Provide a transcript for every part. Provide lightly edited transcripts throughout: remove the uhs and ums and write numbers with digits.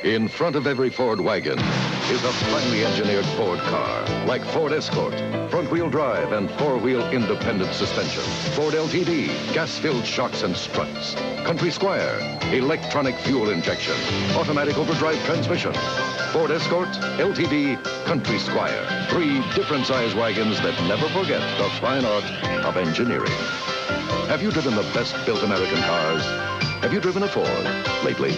In front of every Ford wagon is a finely engineered Ford car, like Ford Escort, front-wheel drive and four-wheel independent suspension. Ford LTD, gas-filled shocks and struts. Country Squire, electronic fuel injection, automatic overdrive transmission. Ford Escort, LTD, Country Squire. 3 different size wagons that never forget the fine art of engineering. Have you driven the best-built American cars? Have you driven a Ford lately?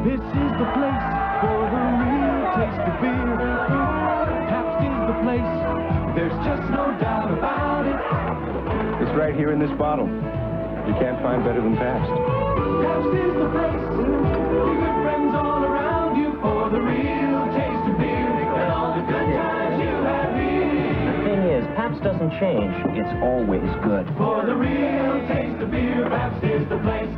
This is the place for the real taste of beer. Pabst is the place, there's just no doubt about it. It's right here in this bottle. You can't find better than Pabst. Pabst is the place, your good friends all around you for the real taste of beer and all the good times you have here. The thing is, Pabst doesn't change. It's always good. For the real taste of beer, Pabst is the place.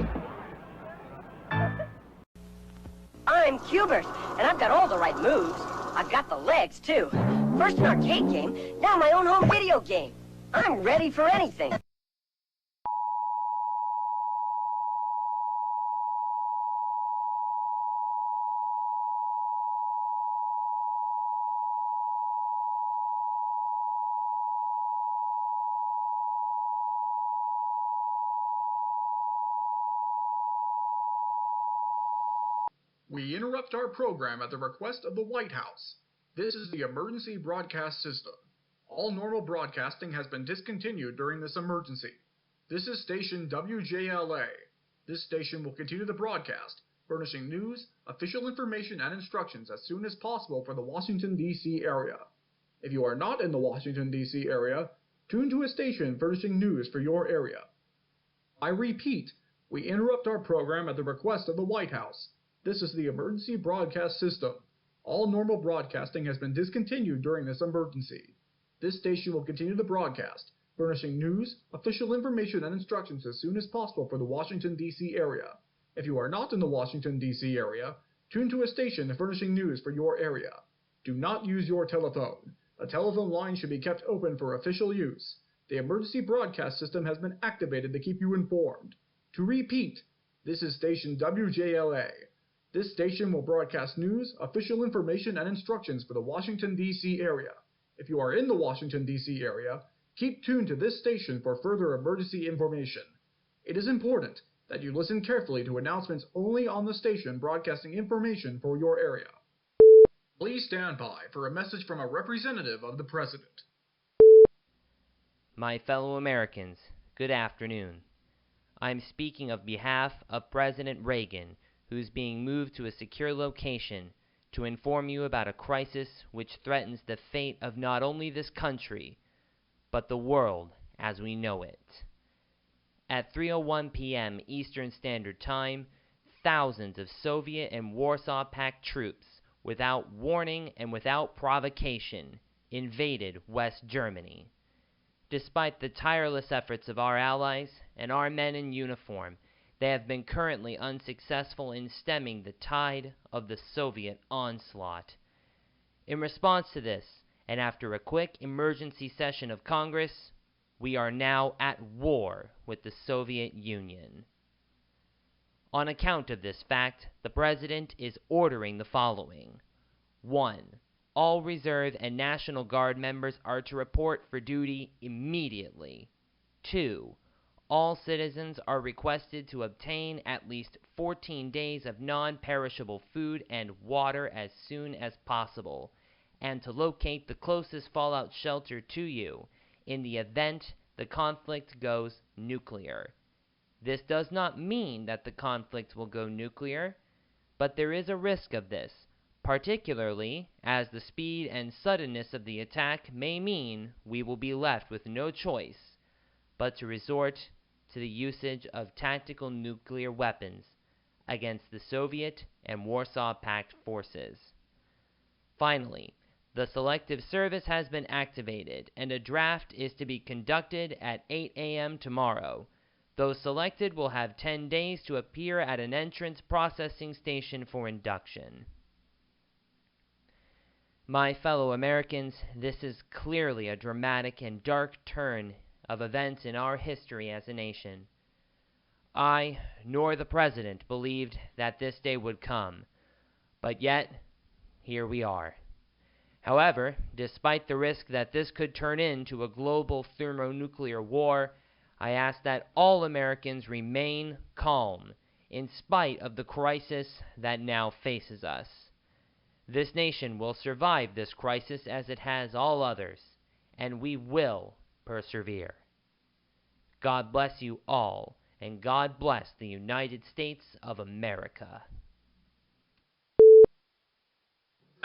I'm Cubert, and I've got all the right moves. I've got the legs, too. First an arcade game, now my own home video game. I'm ready for anything. We interrupt our program at the request of the White House. This is the emergency broadcast system. All normal broadcasting has been discontinued during this emergency. This is station WJLA. This station will continue the broadcast, furnishing news, official information, and instructions as soon as possible for the Washington, D.C. area. If you are not in the Washington, D.C. area, tune to a station furnishing news for your area. I repeat, we interrupt our program at the request of the White House. This is the emergency broadcast system. All normal broadcasting has been discontinued during this emergency. This station will continue the broadcast, furnishing news, official information, and instructions as soon as possible for the Washington, D.C. area. If you are not in the Washington, D.C. area, tune to a station furnishing news for your area. Do not use your telephone. The telephone line should be kept open for official use. The emergency broadcast system has been activated to keep you informed. To repeat, this is station WJLA. This station will broadcast news, official information, and instructions for the Washington, D.C. area. If you are in the Washington, D.C. area, keep tuned to this station for further emergency information. It is important that you listen carefully to announcements only on the station broadcasting information for your area. Please stand by for a message from a representative of the President. My fellow Americans, good afternoon. I'm speaking on behalf of President Reagan, who's being moved to a secure location to inform you about a crisis which threatens the fate of not only this country, but the world as we know it. At 3:01 p.m. Eastern Standard Time, thousands of Soviet and Warsaw Pact troops, without warning and without provocation, invaded West Germany. Despite the tireless efforts of our allies and our men in uniform, they have been currently unsuccessful in stemming the tide of the Soviet onslaught. In response to this, and after a quick emergency session of Congress, we are now at war with the Soviet Union. On account of this fact, the President is ordering the following. 1. All Reserve and National Guard members are to report for duty immediately. 2. All citizens are requested to obtain at least 14 days of non-perishable food and water as soon as possible, and to locate the closest fallout shelter to you in the event the conflict goes nuclear. This does not mean that the conflict will go nuclear, but there is a risk of this, particularly as the speed and suddenness of the attack may mean we will be left with no choice but to resort to the usage of tactical nuclear weapons against the Soviet and Warsaw Pact forces. Finally, the Selective Service has been activated, and a draft is to be conducted at 8 a.m. tomorrow. Those selected will have 10 days to appear at an entrance processing station for induction. My fellow Americans, this is clearly a dramatic and dark turn of events in our history as a nation. I, nor the President, believed that this day would come, but yet, here we are. However, despite the risk that this could turn into a global thermonuclear war, I ask that all Americans remain calm in spite of the crisis that now faces us. This nation will survive this crisis as it has all others, and we will persevere. God bless you all, and God bless the United States of America.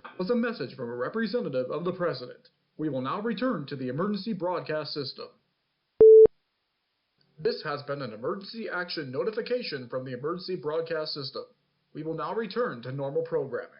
That was a message from a representative of the President. We will now return to the emergency broadcast system. This has been an emergency action notification from the emergency broadcast system. We will now return to normal programming.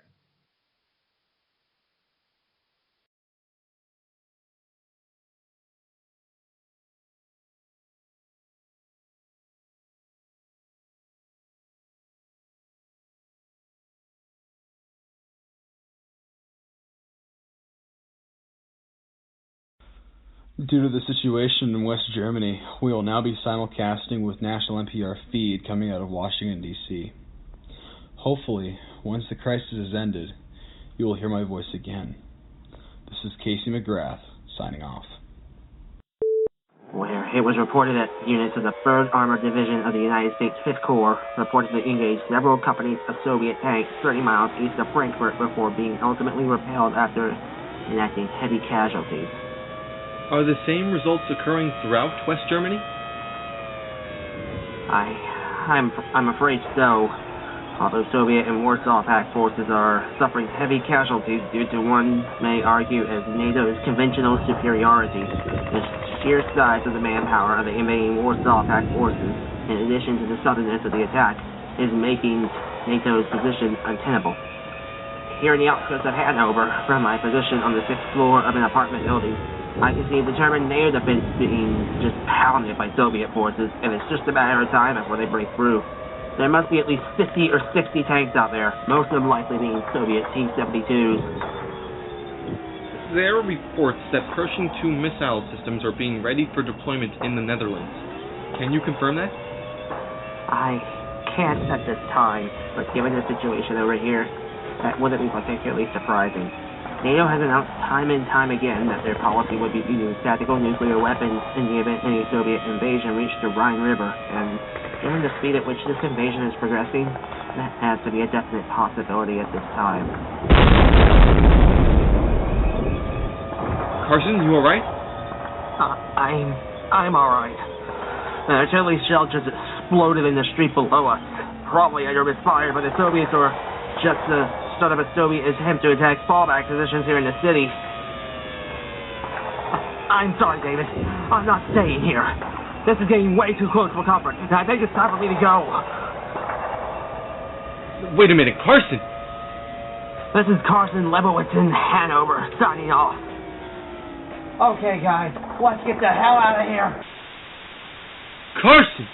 Due to the situation in West Germany, we will now be simulcasting with national NPR feed coming out of Washington, D.C. Hopefully, once the crisis is ended, you will hear my voice again. This is Casey McGrath, signing off. Where it was reported that units of the 3rd Armored Division of the United States 5th Corps reportedly engaged several companies of Soviet tanks 30 miles east of Frankfurt before being ultimately repelled after enacting heavy casualties. Are the same results occurring throughout West Germany? I'm afraid so. Although Soviet and Warsaw Pact forces are suffering heavy casualties due to, one may argue, as NATO's conventional superiority, the sheer size of the manpower of the invading Warsaw Pact forces, in addition to the suddenness of the attack, is making NATO's position untenable. Here in the outskirts of Hanover, from my position on the 6th floor of an apartment building, I can see a determined NATO defense being just pounded by Soviet forces, and it's just a matter of time before they break through. There must be at least 50 or 60 tanks out there, most of them likely being Soviet T-72s. There are reports that Pershing II missile systems are being ready for deployment in the Netherlands. Can you confirm that? I can't at this time, but given the situation over here, that wouldn't be particularly surprising. NATO has announced time and time again that their policy would be to use tactical nuclear weapons in the event any Soviet invasion reached the Rhine River, and given the speed at which this invasion is progressing, that has to be a definite possibility at this time. Carson, you alright? I'm alright. An artillery shell just exploded in the street below us, probably either misfired by the Soviets or just the start of a Soviet attempt to attack fallback positions here in the city. I'm sorry, David. I'm not staying here. This is getting way too close for comfort. I think it's time for me to go. Wait a minute, Carson! This is Carson Lebowitz in Hanover, signing off. Okay, guys, let's get the hell out of here. Carson!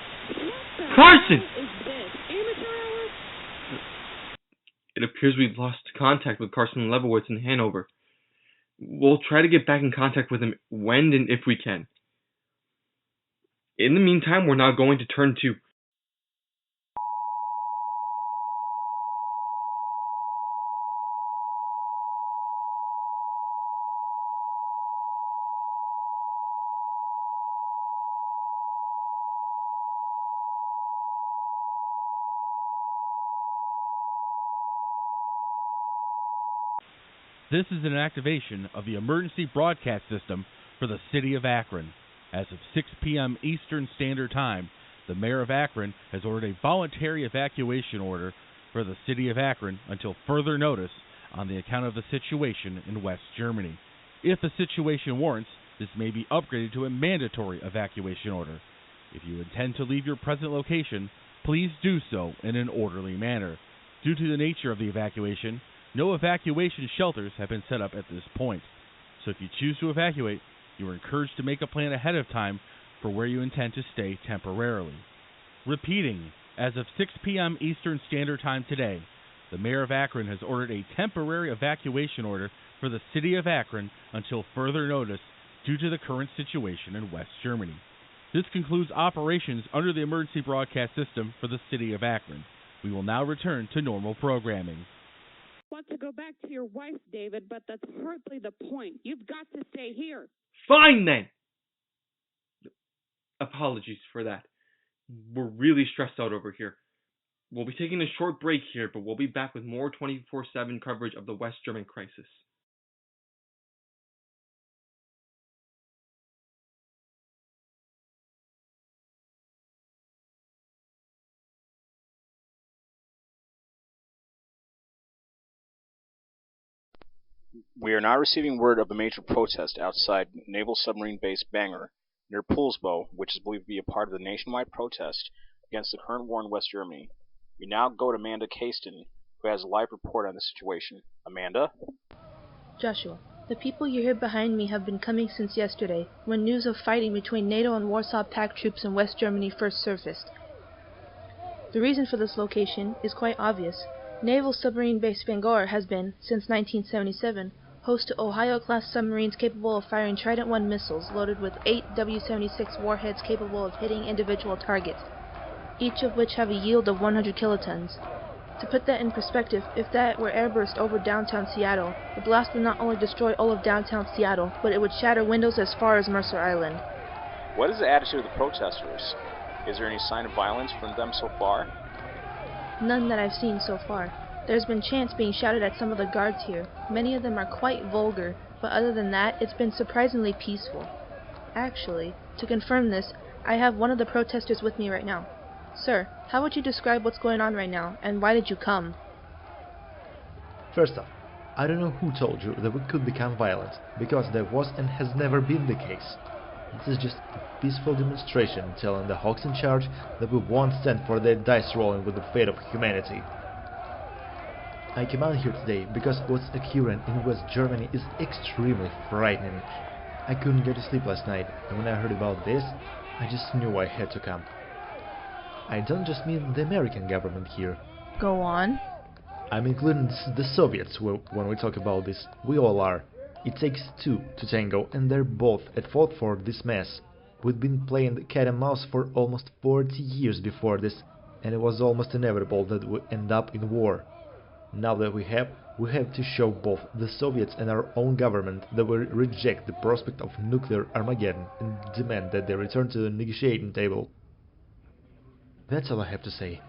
Carson! It appears we've lost contact with Carson Lebowitz in Hanover. We'll try to get back in contact with him when and if we can. In the meantime, we're now going to turn to... This is an activation of the emergency broadcast system for the city of Akron. As of 6 p.m. Eastern Standard Time, the mayor of Akron has ordered a voluntary evacuation order for the city of Akron until further notice on the account of the situation in West Germany. If the situation warrants, this may be upgraded to a mandatory evacuation order. If you intend to leave your present location, please do so in an orderly manner. Due to the nature of the evacuation, no evacuation shelters have been set up at this point. So if you choose to evacuate, you are encouraged to make a plan ahead of time for where you intend to stay temporarily. Repeating, as of 6 p.m. Eastern Standard Time today, the mayor of Akron has ordered a temporary evacuation order for the city of Akron until further notice due to the current situation in West Germany. This concludes operations under the emergency broadcast system for the city of Akron. We will now return to normal programming. I want to go back to your wife, David, but that's hardly the point. You've got to stay here. Fine then! Apologies for that. We're really stressed out over here. We'll be taking a short break here, but we'll be back with more 24/7 coverage of the West German crisis. We are now receiving word of a major protest outside Naval Submarine Base Bangor, near Poulsbo, which is believed to be a part of the nationwide protest against the current war in West Germany. We now go to Amanda Caston, who has a live report on the situation. Amanda? Joshua, the people you hear behind me have been coming since yesterday, when news of fighting between NATO and Warsaw Pact troops in West Germany first surfaced. The reason for this location is quite obvious. Naval Submarine Base Bangor has been, since 1977, host to Ohio-class submarines capable of firing Trident I missiles loaded with 8 W-76 warheads capable of hitting individual targets, each of which have a yield of 100 kilotons. To put that in perspective, if that were airburst over downtown Seattle, the blast would not only destroy all of downtown Seattle, but it would shatter windows as far as Mercer Island. What is the attitude of the protesters? Is there any sign of violence from them so far? None that I've seen so far. There's been chants being shouted at some of the guards here. Many of them are quite vulgar, but other than that, it's been surprisingly peaceful. Actually, to confirm this, I have one of the protesters with me right now. Sir, how would you describe what's going on right now, and why did you come? First off, I don't know who told you that we could become violent, because there was and has never been the case. This is just a peaceful demonstration telling the hawks in charge that we won't stand for their dice rolling with the fate of humanity. I came out here today because what's occurring in West Germany is extremely frightening. I couldn't get to sleep last night, and when I heard about this, I just knew I had to come. I don't just mean the American government here. Go on. I'm including the Soviets when we talk about this. We all are. It takes two to tango, and they're both at fault for this mess. We'd been playing cat and mouse for almost 40 years before this, and it was almost inevitable that we end up in war. Now that we have to show both the Soviets and our own government that we reject the prospect of nuclear Armageddon and demand that they return to the negotiating table. That's all I have to say.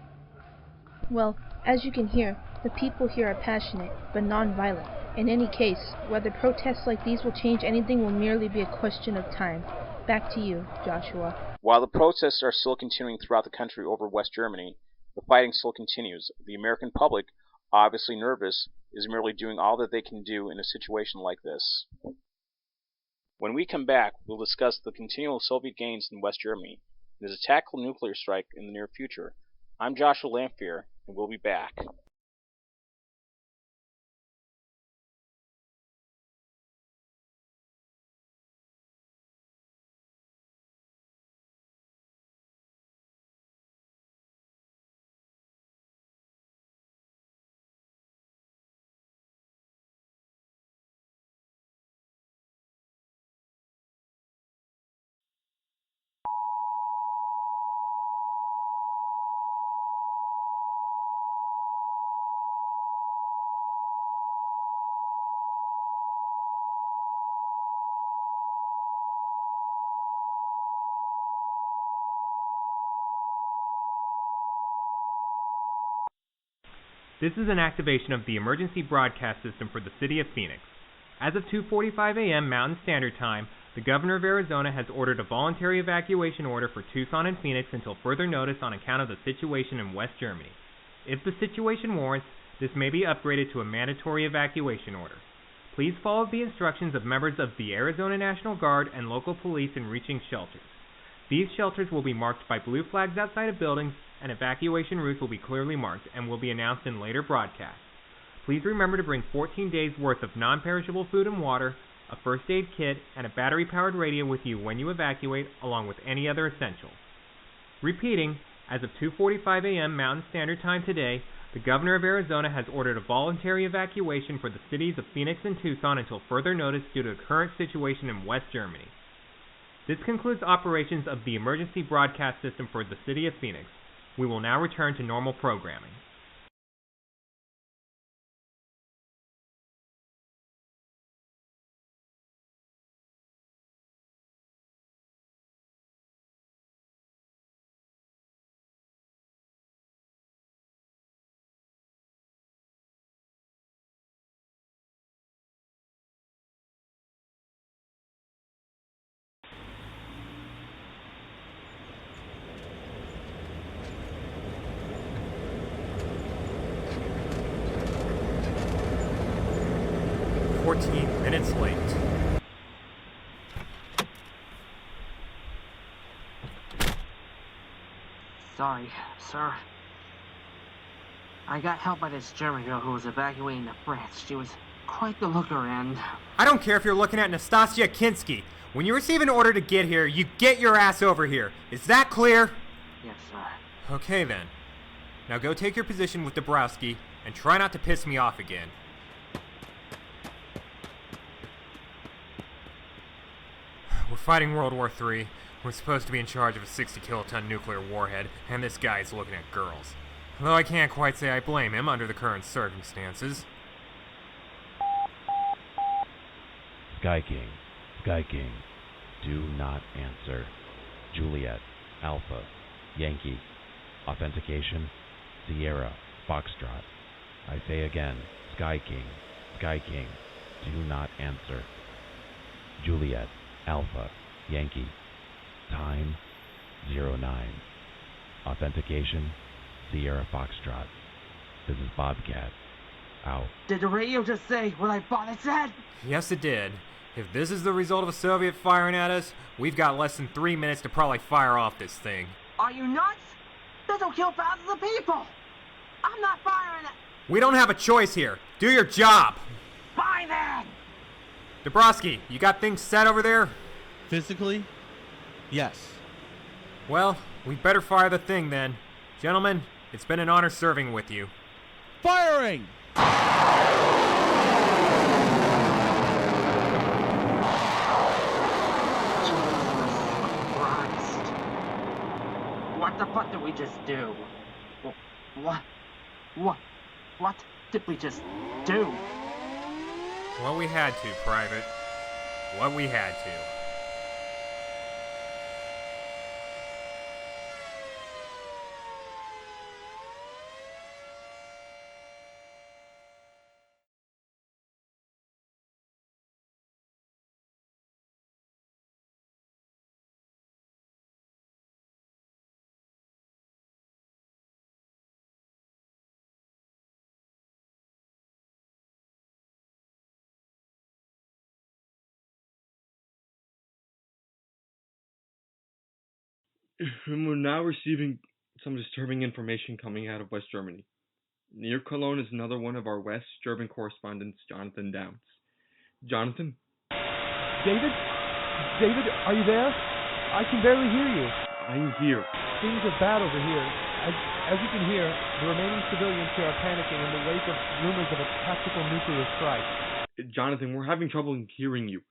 Well, as you can hear, the people here are passionate, but non-violent. In any case, whether protests like these will change anything will merely be a question of time. Back to you, Joshua. While the protests are still continuing throughout the country over West Germany, the fighting still continues. The American public, obviously nervous, is merely doing all that they can do in a situation like this. When we come back, we'll discuss the continual Soviet gains in West Germany. There's a tactical nuclear strike in the near future. I'm Joshua Lamphere, and we'll be back. This is an activation of the emergency broadcast system for the city of Phoenix. As of 2:45 a.m. Mountain Standard Time, the governor of Arizona has ordered a voluntary evacuation order for Tucson and Phoenix until further notice on account of the situation in West Germany. If the situation warrants, this may be upgraded to a mandatory evacuation order. Please follow the instructions of members of the Arizona National Guard and local police in reaching shelters. These shelters will be marked by blue flags outside of buildings, and evacuation routes will be clearly marked and will be announced in later broadcasts. Please remember to bring 14 days worth of non-perishable food and water, a first aid kit, and a battery-powered radio with you when you evacuate, along with any other essentials. Repeating, as of 2:45 a.m. Mountain Standard Time today, the governor of Arizona has ordered a voluntary evacuation for the cities of Phoenix and Tucson until further notice due to the current situation in West Germany. This concludes operations of the emergency broadcast system for the city of Phoenix. We will now return to normal programming. Minutes late. Sorry, sir. I got help by this German girl who was evacuating to France. She was quite the looker, and... I don't care if you're looking at Nastasia Kinski. When you receive an order to get here, you get your ass over here. Is that clear? Yes, sir. Okay, then. Now go take your position with Dabrowski, and try not to piss me off again. We're fighting World War III. We're supposed to be in charge of a 60-kiloton nuclear warhead, and this guy is looking at girls. Though I can't quite say I blame him under the current circumstances. Sky King, do not answer. Juliet, Alpha, Yankee, authentication, Sierra, Foxtrot. I say again, Sky King, do not answer. Juliet, Alpha, Yankee, time 09. Authentication, Sierra Foxtrot. This is Bobcat. Out. Did the radio just say what I thought it said? Yes, it did. If this is the result of a Soviet firing at us, we've got less than 3 minutes to probably fire off this thing. Are you nuts? This'll kill thousands of people! I'm not firing it! We don't have a choice here. Do your job! Fine then! Dabrowski, you got things set over there? Physically? Yes. Well, we better fire the thing then. Gentlemen, it's been an honor serving with you. Firing! Christ. What the fuck did we just do? What did we just do? What we had to, Private. What we had to. And we're now receiving some disturbing information coming out of West Germany. Near Cologne is another one of our West German correspondents, Jonathan Downs. Jonathan? David? David, are you there? I can barely hear you. I'm here. Things are bad over here. As you can hear, the remaining civilians here are panicking in the wake of rumors of a tactical nuclear strike. Jonathan, we're having trouble hearing you.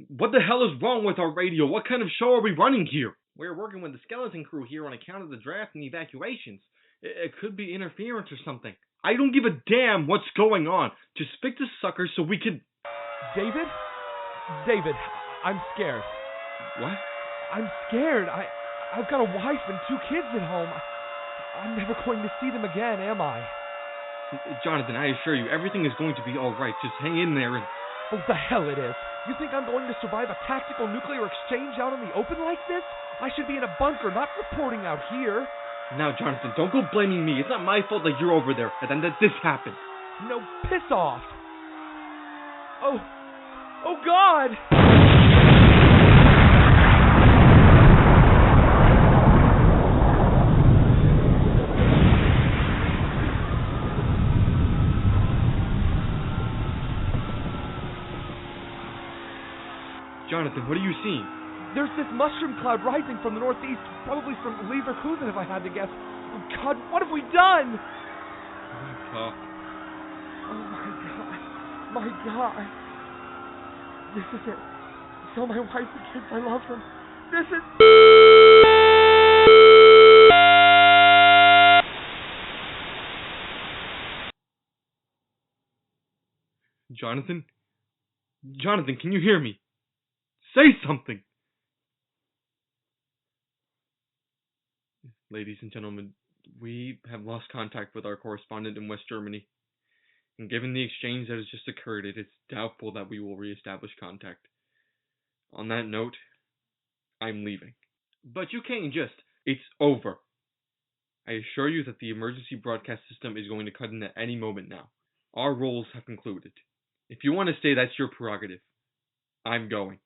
What the hell is wrong with our radio? What kind of show are we running here? We're working with the skeleton crew here on account of the draft and evacuations. It could be interference or something. I don't give a damn what's going on. Just pick the sucker so we can... David? David, I'm scared. What? I'm scared. I've got a wife and 2 kids at home. I'm never going to see them again, am I? Jonathan, I assure you, everything is going to be alright. Just hang in there and... Oh, the hell it is. You think I'm going to survive a tactical nuclear exchange out in the open like this? I should be in a bunker, not reporting out here. Now, Jonathan, don't go blaming me. It's not my fault that you're over there and that this happened. No, piss off. Oh God! Jonathan, what are you seeing? There's this mushroom cloud rising from the northeast, probably from Leverkusen if I had to guess. Oh God, what have we done? Oh my God. This is it. So my wife and kids, I love them. This is... Jonathan? Jonathan, can you hear me? Say something! Ladies and gentlemen, we have lost contact with our correspondent in West Germany. And given the exchange that has just occurred, it is doubtful that we will re-establish contact. On that note, I'm leaving. But you can't just... It's over. I assure you that the emergency broadcast system is going to cut in at any moment now. Our roles have concluded. If you want to stay, that's your prerogative. I'm going.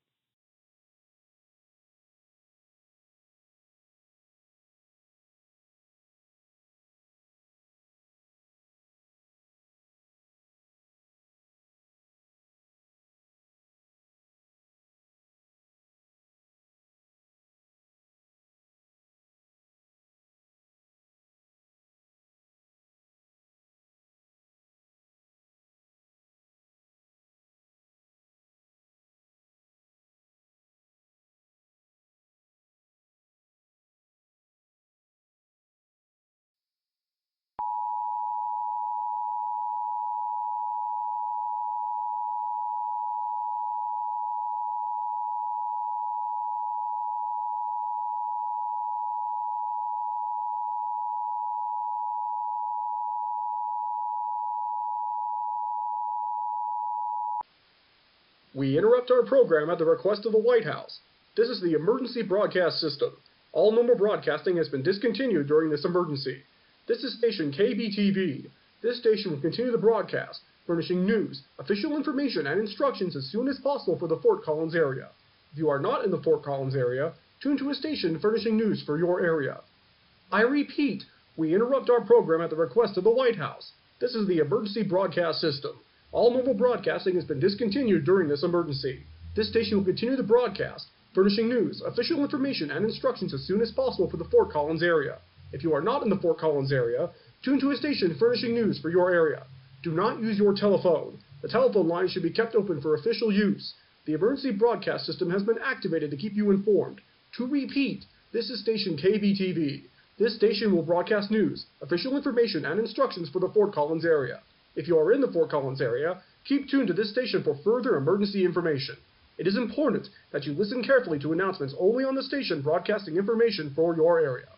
We interrupt our program at the request of the White House. This is the emergency broadcast system. All normal broadcasting has been discontinued during this emergency. This is station KBTV. This station will continue the broadcast, furnishing news, official information, and instructions as soon as possible for the Fort Collins area. If you are not in the Fort Collins area, tune to a station furnishing news for your area. I repeat, we interrupt our program at the request of the White House. This is the emergency broadcast system. All mobile broadcasting has been discontinued during this emergency. This station will continue the broadcast, furnishing news, official information, and instructions as soon as possible for the Fort Collins area. If you are not in the Fort Collins area, tune to a station furnishing news for your area. Do not use your telephone. The telephone line should be kept open for official use. The emergency broadcast system has been activated to keep you informed. To repeat, this is station KBTV. This station will broadcast news, official information, and instructions for the Fort Collins area. If you are in the Fort Collins area, keep tuned to this station for further emergency information. It is important that you listen carefully to announcements only on the station broadcasting information for your area.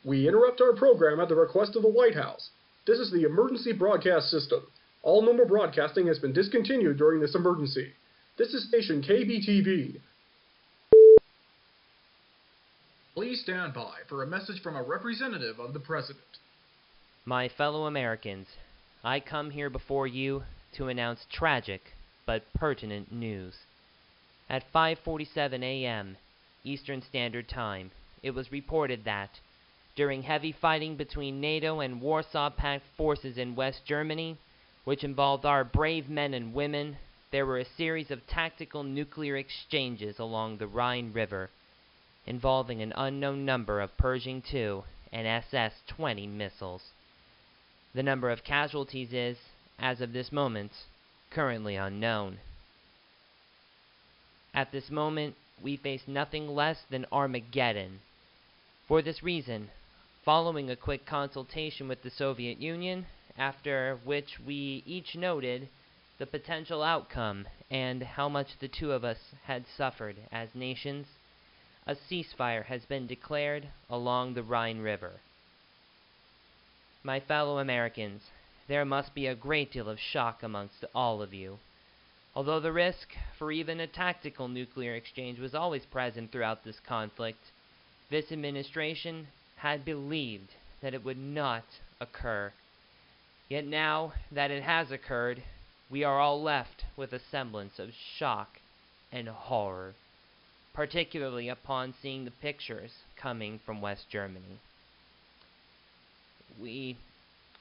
We interrupt our program at the request of the White House. This is the emergency broadcast system. All normal broadcasting has been discontinued during this emergency. This is station KBTV. Please stand by for a message from a representative of the President. My fellow Americans, I come here before you to announce tragic but pertinent news. At 5:47 a.m. Eastern Standard Time, it was reported that, during heavy fighting between NATO and Warsaw Pact forces in West Germany, which involved our brave men and women, there were a series of tactical nuclear exchanges along the Rhine River, involving an unknown number of Pershing II and SS-20 missiles. The number of casualties is, as of this moment, currently unknown. At this moment, we face nothing less than Armageddon. For this reason, following a quick consultation with the Soviet Union, after which we each noted the potential outcome and how much the two of us had suffered as nations, a ceasefire has been declared along the Rhine River. My fellow Americans, there must be a great deal of shock amongst all of you. Although the risk for even a tactical nuclear exchange was always present throughout this conflict, this administration had believed that it would not occur. Yet now that it has occurred, we are all left with a semblance of shock and horror, particularly upon seeing the pictures coming from West Germany. We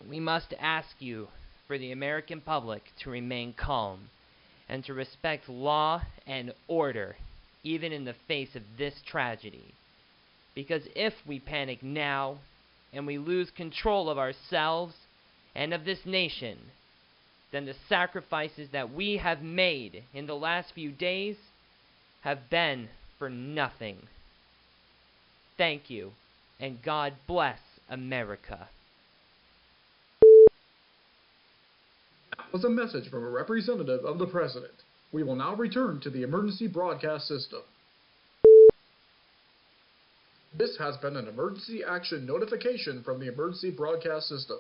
must ask you, for the American public, to remain calm and to respect law and order, even in the face of this tragedy. Because if we panic now, and we lose control of ourselves and of this nation, then the sacrifices that we have made in the last few days have been for nothing. Thank you, and God bless America. That was a message from a representative of the President. We will now return to the emergency broadcast system. This has been an emergency action notification from the emergency broadcast system.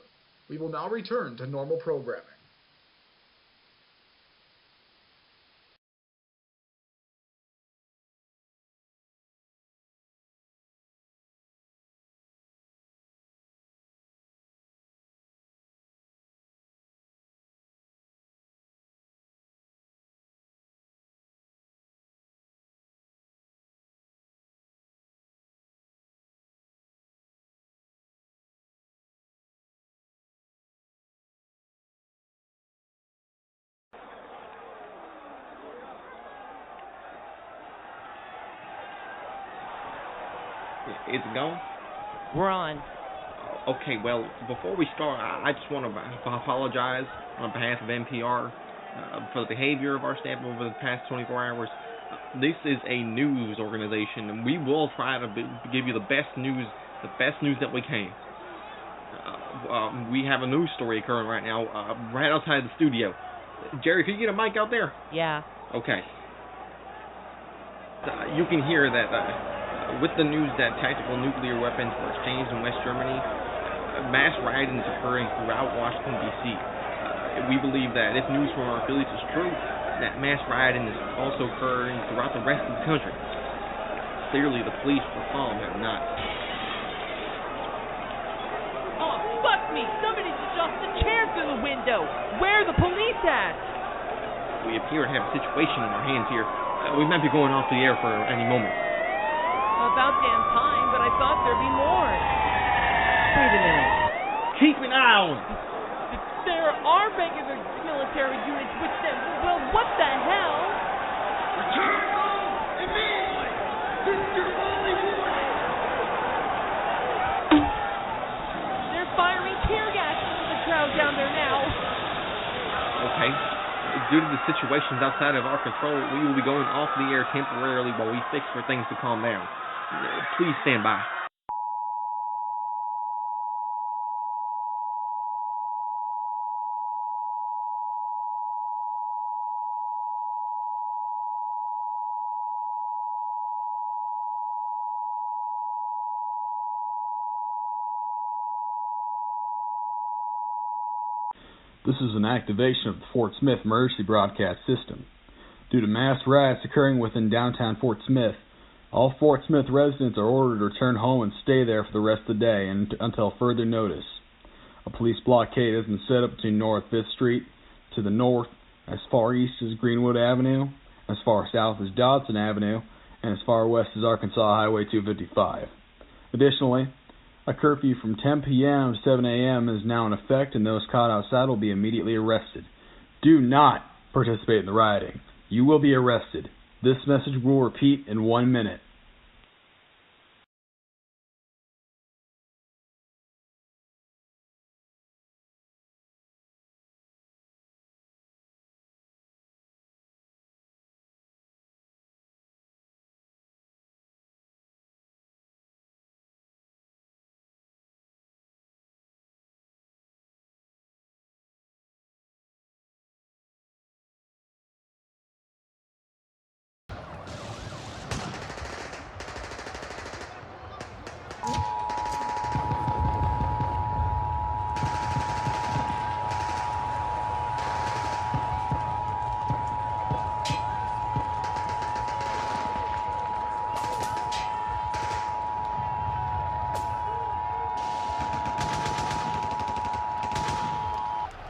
We will now return to normal programming. Is it going? We're on. Okay, well, before we start, I just want to apologize on behalf of NPR for the behavior of our staff over the past 24 hours. This is a news organization, and we will try to give you the best news that we can. We have a news story occurring right now, right outside the studio. Jerry, can you get a mic out there? Yeah. Okay. You can hear that with the news that tactical nuclear weapons were exchanged in West Germany, mass rioting is occurring throughout Washington, D.C. We believe that if news from our affiliates is true, that mass rioting is also occurring throughout the rest of the country. Clearly, the police for some have not. Oh, fuck me! Somebody just tossed the chair through the window! Where are the police at? We appear to have a situation in our hands here. We might be going off the air for any moment. About damn time, but I thought there'd be more. Wait a minute. Keep an eye on them. There are regular military units with them. Well, what the hell? Return home immediately! This is your only warning! They're firing tear gas into the crowd down there now. Okay. Due to the situations outside of our control, we will be going off the air temporarily while we fix for things to calm down. Please stand by. This is an activation of the Fort Smith emergency broadcast system. Due to mass riots occurring within downtown Fort Smith, all Fort Smith residents are ordered to return home and stay there for the rest of the day and until further notice. A police blockade has been set up between North 5th Street to the north, as far east as Greenwood Avenue, as far south as Dodson Avenue, and as far west as Arkansas Highway 255. Additionally, a curfew from 10 p.m. to 7 a.m. is now in effect, and those caught outside will be immediately arrested. Do not participate in the rioting. You will be arrested. This message will repeat in 1 minute.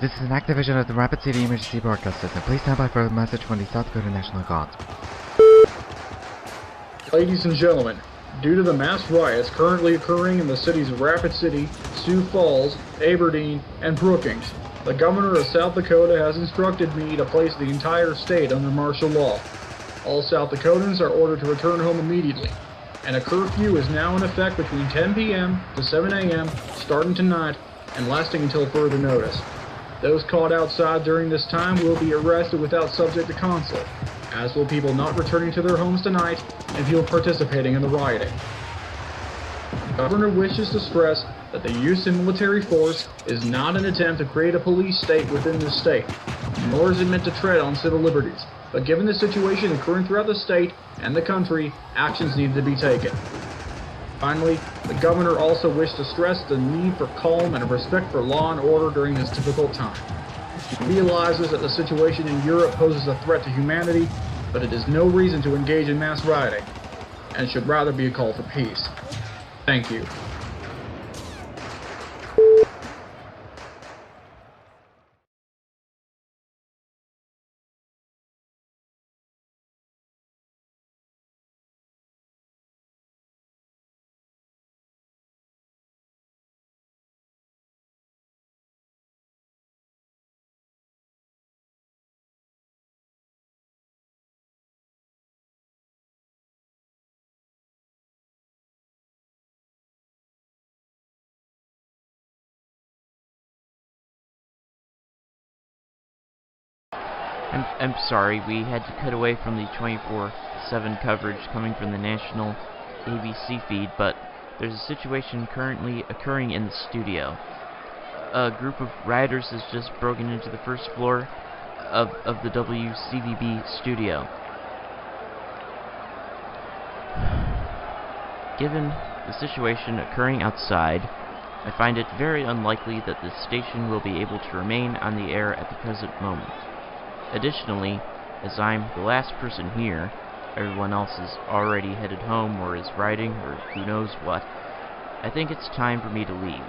This is an activation of the Rapid City Emergency Broadcast System. Please stand by for a message from the South Dakota National Guard. Ladies and gentlemen, due to the mass riots currently occurring in the cities of Rapid City, Sioux Falls, Aberdeen, and Brookings, the governor of South Dakota has instructed me to place the entire state under martial law. All South Dakotans are ordered to return home immediately, and a curfew is now in effect between 10 p.m. to 7 a.m. starting tonight and lasting until further notice. Those caught outside during this time will be arrested without subject to consult. as will people not returning to their homes tonight and people participating in the rioting. The governor wishes to stress that the use of military force is not an attempt to create a police state within the state, nor is it meant to tread on civil liberties, but given the situation occurring throughout the state and the country, actions need to be taken. Finally, the governor also wished to stress the need for calm and respect for law and order during this difficult time. He realizes that the situation in Europe poses a threat to humanity, but it is no reason to engage in mass rioting, and should rather be a call for peace. Thank you. I'm sorry, we had to cut away from the 24/7 coverage coming from the national ABC feed, but there's a situation currently occurring in the studio. A group of rioters has just broken into the first floor of the WCVB studio. Given the situation occurring outside, I find it very unlikely that this station will be able to remain on the air at the present moment. Additionally, as I'm the last person here, everyone else is already headed home or is riding or who knows what, I think it's time for me to leave.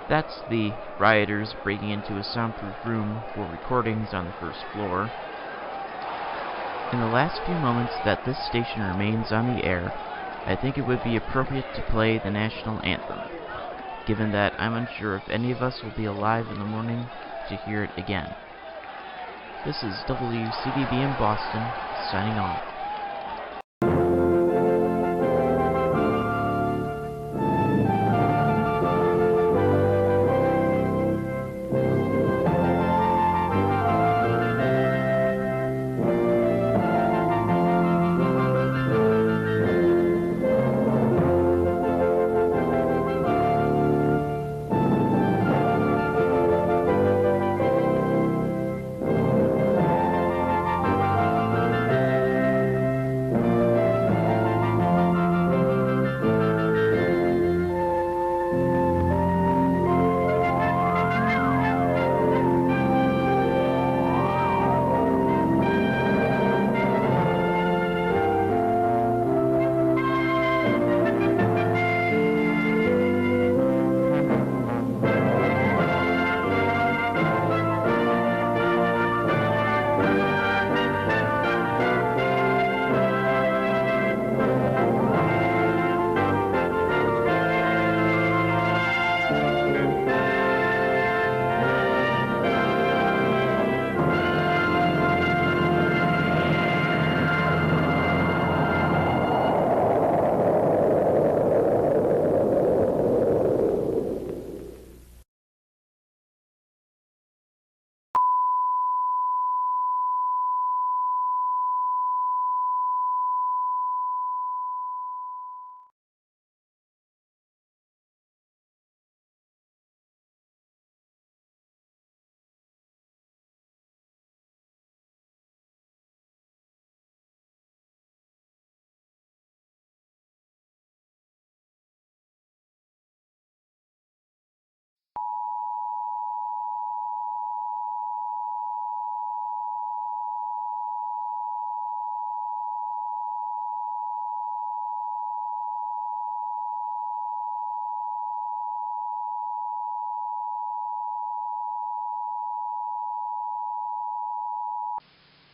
That's the rioters breaking into a soundproof room for recordings on the first floor. In the last few moments that this station remains on the air, I think it would be appropriate to play the national anthem, given that I'm unsure if any of us will be alive in the morning to hear it again. This is WCVB in Boston, signing off.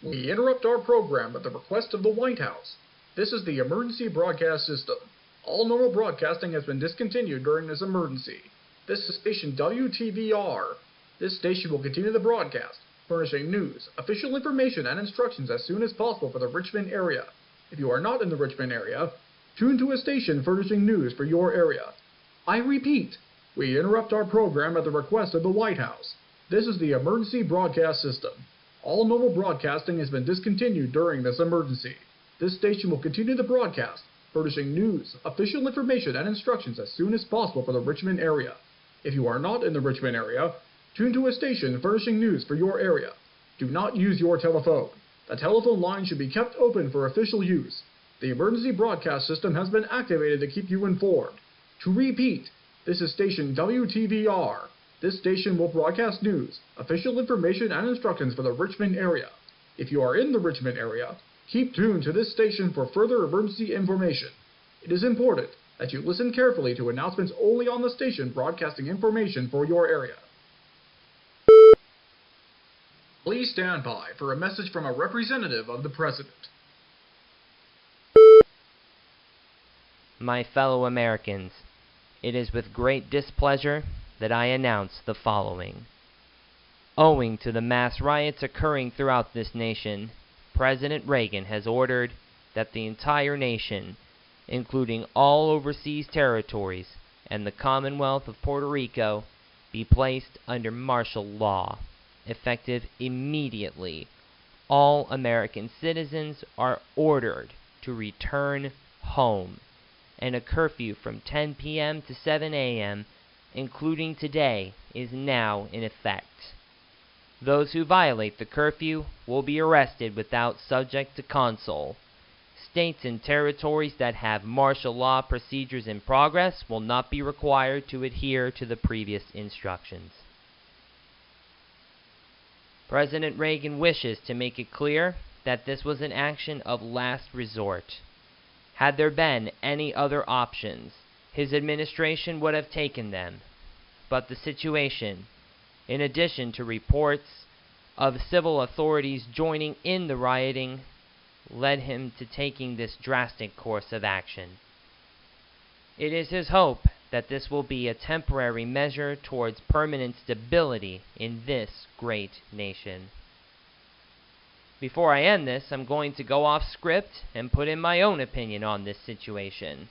We interrupt our program at the request of the White House. This is the emergency broadcast system. All normal broadcasting has been discontinued during this emergency. This is station WTVR. This station will continue the broadcast, furnishing news, official information, and instructions as soon as possible for the Richmond area. If you are not in the Richmond area, tune to a station furnishing news for your area. I repeat, we interrupt our program at the request of the White House. This is the emergency broadcast system. All normal broadcasting has been discontinued during this emergency. This station will continue the broadcast, furnishing news, official information, and instructions as soon as possible for the Richmond area. If you are not in the Richmond area, tune to a station furnishing news for your area. Do not use your telephone. The telephone line should be kept open for official use. The emergency broadcast system has been activated to keep you informed. To repeat, this is station WTVR. This station will broadcast news, official information, and instructions for the Richmond area. If you are in the Richmond area, keep tuned to this station for further emergency information. It is important that you listen carefully to announcements only on the station broadcasting information for your area. Please stand by for a message from a representative of the President. My fellow Americans, it is with great displeasure that I announce the following. Owing to the mass riots occurring throughout this nation, President Reagan has ordered that the entire nation, including all overseas territories and the Commonwealth of Puerto Rico, be placed under martial law, effective immediately. All American citizens are ordered to return home, and a curfew from 10 p.m. to 7 a.m., including today, is now in effect. Those who violate the curfew will be arrested without subject to consul. States and territories that have martial law procedures in progress will not be required to adhere to the previous instructions. President Reagan wishes to make it clear that this was an action of last resort. Had there been any other options, his administration would have taken them. But the situation, in addition to reports of civil authorities joining in the rioting, led him to taking this drastic course of action. It is his hope that this will be a temporary measure towards permanent stability in this great nation. Before I end this, I'm going to go off script and put in my own opinion on this situation.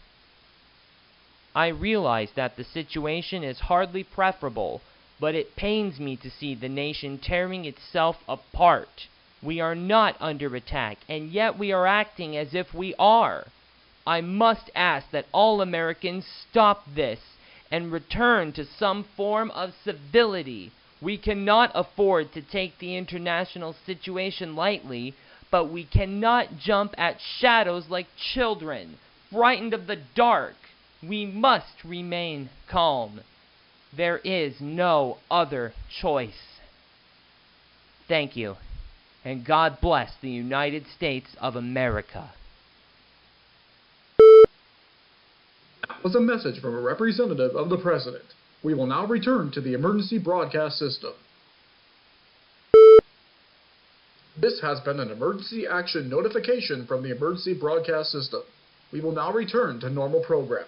I realize that the situation is hardly preferable, but it pains me to see the nation tearing itself apart. We are not under attack, and yet we are acting as if we are. I must ask that all Americans stop this and return to some form of civility. We cannot afford to take the international situation lightly, but we cannot jump at shadows like children, frightened of the dark. We must remain calm. There is no other choice. Thank you, and God bless the United States of America. That was a message from a representative of the President. We will now return to the emergency broadcast system. This has been an emergency action notification from the emergency broadcast system. We will now return to normal programming.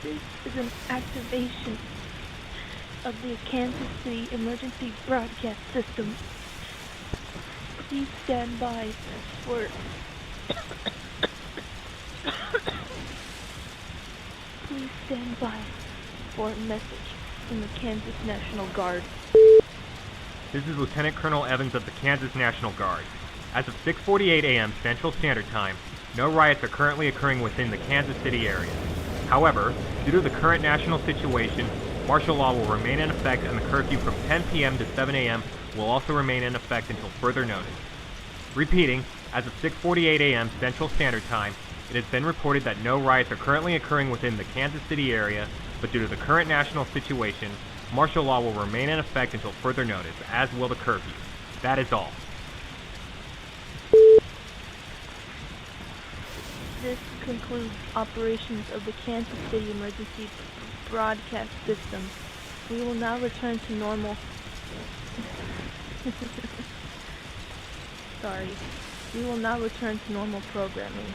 This is an activation of the Kansas City Emergency Broadcast System. Please stand by for... Please stand by for a message from the Kansas National Guard. This is Lieutenant Colonel Evans of the Kansas National Guard. As of 6:48 a.m. Central Standard Time, no riots are currently occurring within the Kansas City area. However, due to the current national situation, martial law will remain in effect and the curfew from 10 p.m. to 7 a.m. will also remain in effect until further notice. Repeating, as of 6:48 a.m. Central Standard Time, it has been reported that no riots are currently occurring within the Kansas City area, but due to the current national situation, martial law will remain in effect until further notice, as will the curfew. That is all. This concludes operations of the Kansas City Emergency Broadcast System. We will now return to normal... Sorry. We will now return to normal programming.